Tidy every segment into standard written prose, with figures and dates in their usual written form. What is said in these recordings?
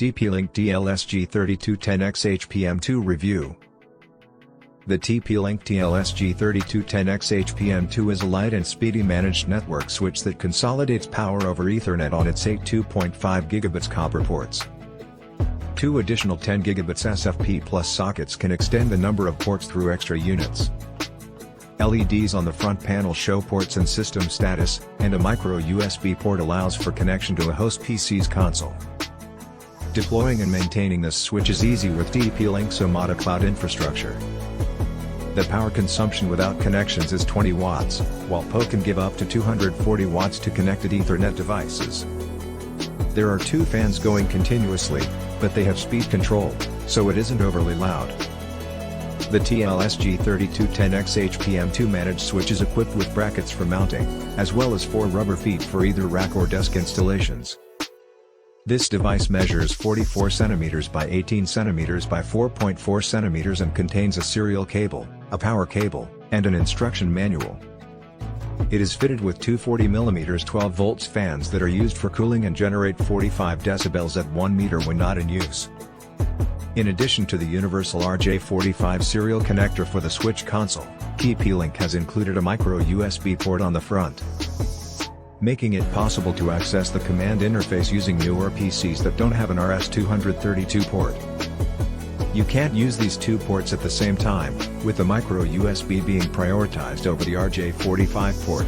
TP-Link TL-SG3210XHP-M2 Review. The TP-Link TL-SG3210XHP-M2 is a light and speedy managed network switch that consolidates power over Ethernet on its 8 2.5 gigabits copper ports. Two additional 10 gigabits SFP plus sockets can extend the number of ports through extra units. LEDs on the front panel show ports and system status, and a micro USB port allows for connection to a host PC's console. Deploying and maintaining this switch is easy with TP-Link's OMATA cloud infrastructure. The power consumption without connections is 20 watts, while PO can give up to 240 watts to connected Ethernet devices. There are two fans going continuously, but they have speed control, so it isn't overly loud. The TL-SG3210XHP-M2 managed switch is equipped with brackets for mounting, as well as 4 rubber feet for either rack or desk installations. This device measures 44 cm by 18 cm by 4.4 cm and contains a serial cable, a power cable, and an instruction manual. It is fitted with two 40mm 12 volts fans that are used for cooling and generate 45 decibels at 1 meter when not in use. In addition to the universal RJ45 serial connector for the switch console, TP-Link has included a micro USB port on the front, making it possible to access the command interface using newer PCs that don't have an RS-232 port. You can't use these two ports at the same time, with the micro USB being prioritized over the RJ45 port.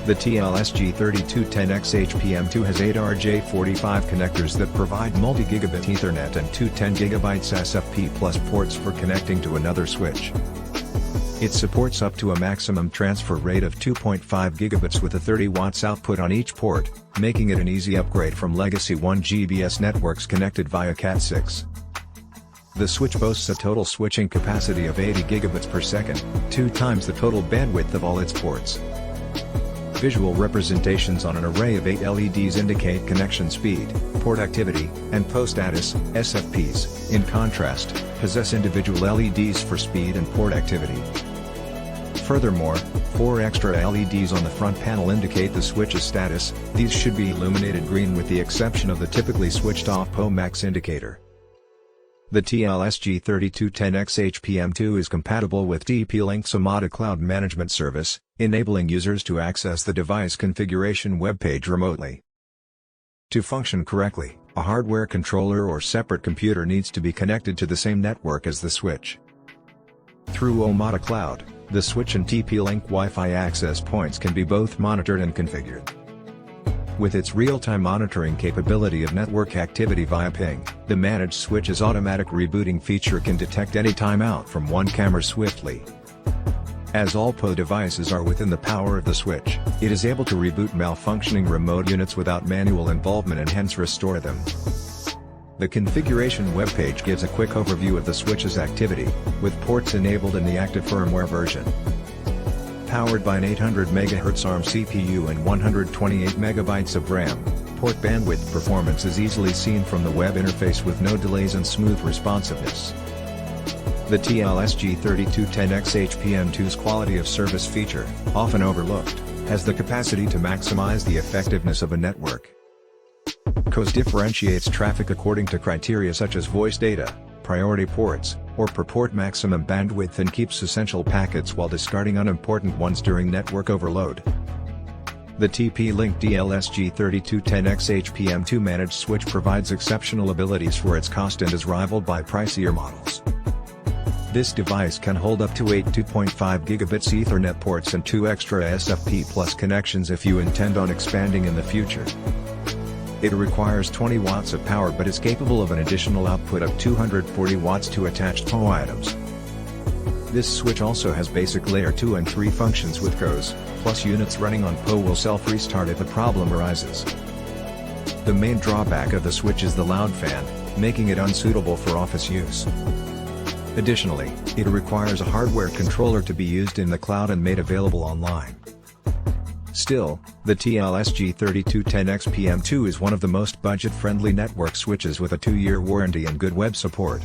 The TL-SG3210XHP-M2 has 8 RJ45 connectors that provide multi-gigabit Ethernet and two 10 GB SFP plus ports for connecting to another switch. It supports up to a maximum transfer rate of 2.5 gigabits with a 30 watts output on each port, making it an easy upgrade from legacy 1 GBS networks connected via Cat6. The switch boasts a total switching capacity of 80 gigabits per second, 2 times the total bandwidth of all its ports. Visual representations on an array of 8 LEDs indicate connection speed, port activity, and PO status. SFPs, in contrast, possess individual LEDs for speed and port activity. Furthermore, 4 extra LEDs on the front panel indicate the switch's status. These should be illuminated green with the exception of the typically switched off PO max indicator. The TL-SG3210XHP-M2 is compatible with TP-Link's OMATA cloud management service, enabling users to access the device configuration webpage remotely. To function correctly, a hardware controller or separate computer needs to be connected to the same network as the switch. Through OMATA Cloud, the switch and TP-Link Wi-Fi access points can be both monitored and configured. With its real-time monitoring capability of network activity via ping, the managed switch's automatic rebooting feature can detect any timeout from one camera swiftly. As all PO devices are within the power of the switch, it is able to reboot malfunctioning remote units without manual involvement and hence restore them. The configuration webpage gives a quick overview of the switch's activity, with ports enabled in the active firmware version. Powered by an 800 MHz ARM CPU and 128 MB of RAM, port bandwidth performance is easily seen from the web interface with no delays and smooth responsiveness. The TL-SG3210XHP-M2's quality of service feature, often overlooked, has the capacity to maximize the effectiveness of a network. COS differentiates traffic according to criteria such as voice data, priority ports, or per port maximum bandwidth and keeps essential packets while discarding unimportant ones during network overload. The TP-Link TL-SG3210XHP-M2 managed switch provides exceptional abilities for its cost and is rivaled by pricier models. This device can hold up to 8 2.5 gigabits Ethernet ports and 2 extra SFP plus connections if you intend on expanding in the future. It requires 20 watts of power but is capable of an additional output of 240 watts to attached PO items. This switch also has basic layer 2 and 3 functions with COS, plus units running on PO will self-restart if a problem arises. The main drawback of the switch is the loud fan, making it unsuitable for office use. Additionally, it requires a hardware controller to be used in the cloud and made available online. Still, the TL-SG3210XHP-M2 is one of the most budget-friendly network switches with a 2-year warranty and good web support.